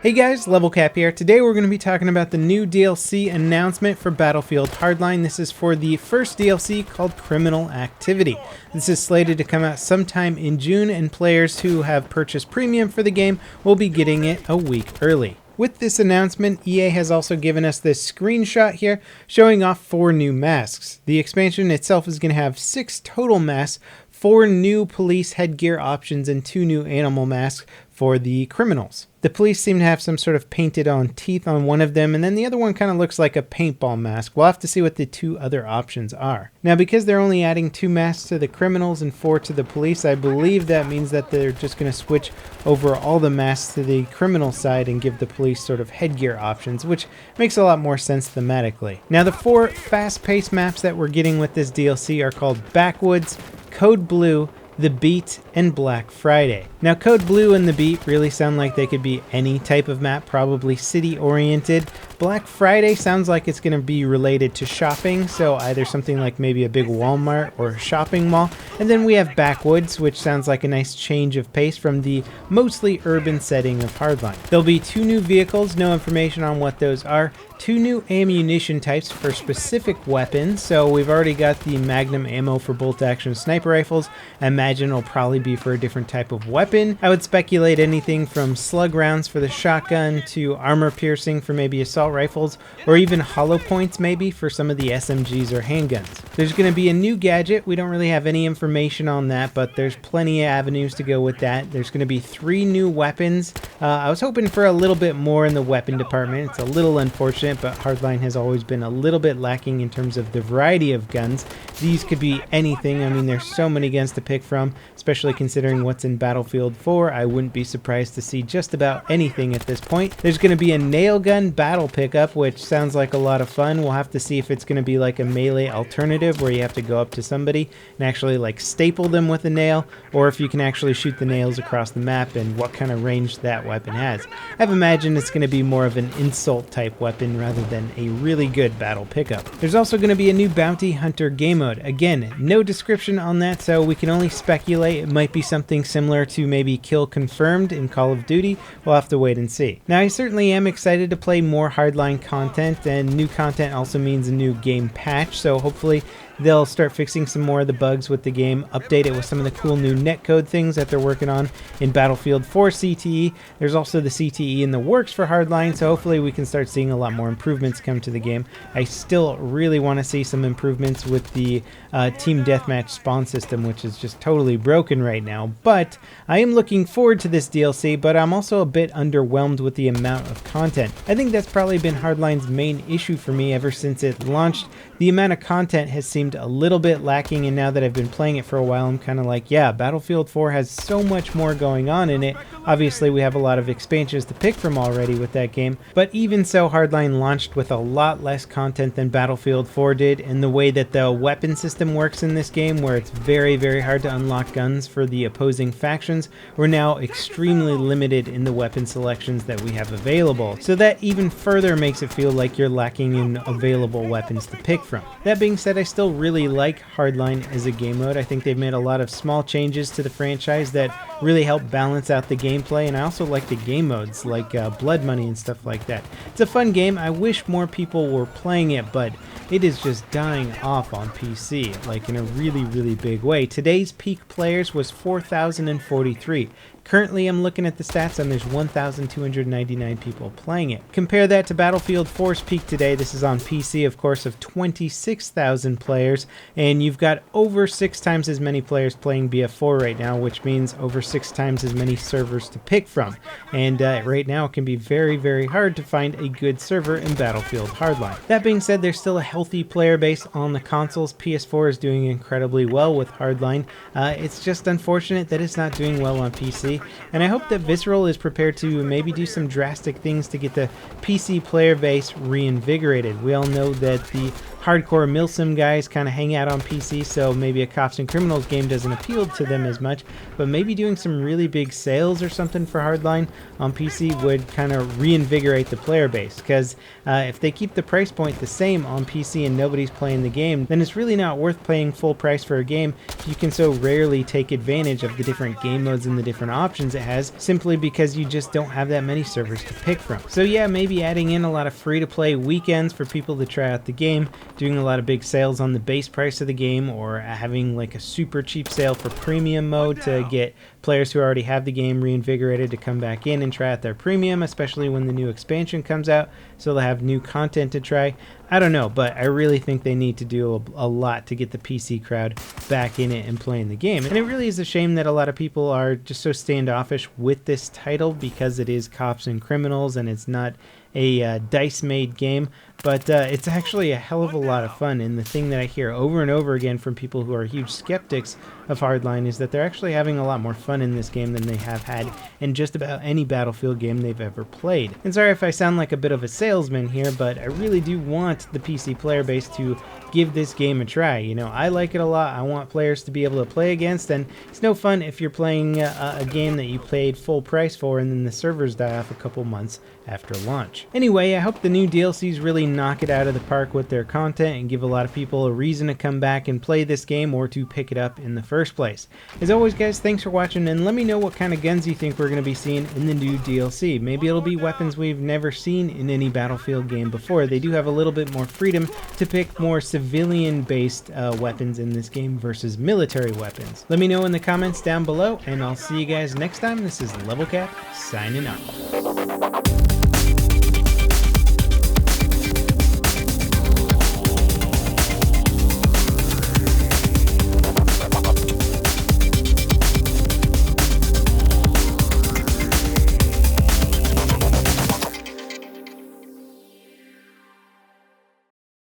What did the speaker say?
Hey guys, LevelCap here. Today we're going to be talking about the new DLC announcement for Battlefield Hardline. This is for the first DLC called Criminal Activity. This is slated to come out sometime in June, and players who have purchased premium for the game will be getting it a week early. With this announcement, EA has also given us this screenshot here showing off 4 new masks. The expansion itself is going to have 6 total masks, 4 new police headgear options, and 2 new animal masks for the criminals. The police seem to have some sort of painted on teeth on one of them, and then the other one kind of looks like a paintball mask. We'll have to see what the 2 other options are. Now, because they're only adding 2 masks to the criminals and 4 to the police, I believe that means that they're just going to switch over all the masks to the criminal side and give the police sort of headgear options, which makes a lot more sense thematically. Now, the 4 fast-paced maps that we're getting with this DLC are called Backwoods, Code Blue, The Beat, and Black Friday. Now, Code Blue and The Beat really sound like they could be any type of map, probably city-oriented. Black Friday sounds like it's going to be related to shopping, so either something like maybe a big Walmart or a shopping mall. And then we have Backwoods, which sounds like a nice change of pace from the mostly urban setting of Hardline. There'll be 2 new vehicles, no information on what those are. 2 new ammunition types for specific weapons, so we've already got the Magnum ammo for bolt-action sniper rifles. I imagine it'll probably be for a different type of weapon. I would speculate anything from slug rounds for the shotgun to armor piercing for maybe assault rifles, or even hollow points maybe for some of the SMGs or handguns. There's going to be a new gadget. We don't really have any information on that, but there's plenty of avenues to go with that. There's going to be 3 new weapons. I was hoping for a little bit more in the weapon department. It's a little unfortunate, but Hardline has always been a little bit lacking in terms of the variety of guns. These could be anything. I mean, there's so many guns to pick from, especially considering what's in Battlefield 4. I wouldn't be surprised to see just about anything at this point. There's going to be a nail gun battle pickup, which sounds like a lot of fun. We'll have to see if it's going to be like a melee alternative where you have to go up to somebody and actually like staple them with a nail, or if you can actually shoot the nails across the map and what kind of range that weapon has. I've imagined it's going to be more of an insult type weapon rather than a really good battle pickup. There's also going to be a new bounty hunter game mode. Again, no description on that, so we can only speculate. It might be something similar to maybe Kill Confirmed in Call of Duty. We'll have to wait and see. Now, I certainly am excited to play more Hardline content, and new content also means a new game patch, so hopefully they'll start fixing some more of the bugs with the game, update it with some of the cool new netcode things that they're working on in Battlefield 4 CTE. There's also the CTE in the works for Hardline, so hopefully we can start seeing a lot more improvements come to the game. I still really want to see some improvements with the Team Deathmatch spawn system, which is just totally broken right now, but I am looking forward to this DLC, but I'm also a bit underwhelmed with the amount of content. I think that's probably been Hardline's main issue for me ever since it launched. The amount of content has seemed a little bit lacking, and now that I've been playing it for a while, I'm kind of like, yeah, Battlefield 4 has so much more going on in it. Obviously, we have a lot of expansions to pick from already with that game, but even so, Hardline launched with a lot less content than Battlefield 4 did, and the way that the weapon system works in this game, where it's very, very hard to unlock guns for the opposing factions, we're now extremely limited in the weapon selections that we have available, so that even further makes it feel like you're lacking in available weapons to pick from. That being said, I still really like Hardline as a game mode. I think they've made a lot of small changes to the franchise that really help balance out the gameplay, and I also like the game modes like Blood Money and stuff like that. It's a fun game. I wish more people were playing it, but it is just dying off on PC, like in a really, really big way. Today's peak players was 4,043. Currently, I'm looking at the stats, and there's 1,299 people playing it. Compare that to Battlefield 4's peak today. This is on PC, of course, of 26,000 players, and you've got over 6 times as many players playing BF4 right now, which means over 6 times as many servers to pick from. And right now, it can be very, very hard to find a good server in Battlefield Hardline. That being said, there's still a healthy player base on the consoles. PS4 is doing incredibly well with Hardline. It's just unfortunate that it's not doing well on PC. And I hope that Visceral is prepared to maybe do some drastic things to get the PC player base reinvigorated. We all know that the hardcore milsim guys kind of hang out on PC, so maybe a Cops and Criminals game doesn't appeal to them as much, but maybe doing some really big sales or something for Hardline on PC would kind of reinvigorate the player base, because if they keep the price point the same on PC and nobody's playing the game, then it's really not worth paying full price for a game if you can so rarely take advantage of the different game modes and the different options it has, simply because you just don't have that many servers to pick from. So yeah, maybe adding in a lot of free-to-play weekends for people to try out the game, doing a lot of big sales on the base price of the game, or having like a super cheap sale for premium mode to get players who already have the game reinvigorated to come back in and try out their premium, especially when the new expansion comes out, so they'll have new content to try. I don't know, but I really think they need to do a lot to get the PC crowd back in it and playing the game. And it really is a shame that a lot of people are just so standoffish with this title, because it is Cops and Criminals and it's not a DICE-made game, but it's actually a hell of a lot of fun. And the thing that I hear over and over again from people who are huge skeptics of Hardline is that they're actually having a lot more fun in this game than they have had in just about any Battlefield game they've ever played. And sorry if I sound like a bit of a salesman here, but I really do want the PC player base to give this game a try. You know, I like it a lot. I want players to be able to play against, and it's no fun if you're playing a game that you paid full price for and then the servers die off a couple months after launch. Anyway, I hope the new DLCs really knock it out of the park with their content and give a lot of people a reason to come back and play this game, or to pick it up in the first place. As always guys, thanks for watching, and let me know what kind of guns you think we're going to be seeing in the new DLC. Maybe it'll be weapons we've never seen in any Battlefield game before. They do have a little bit more freedom to pick more civilian-based weapons in this game versus military weapons. Let me know in the comments down below, and I'll see you guys next time. This is LevelCap, signing off.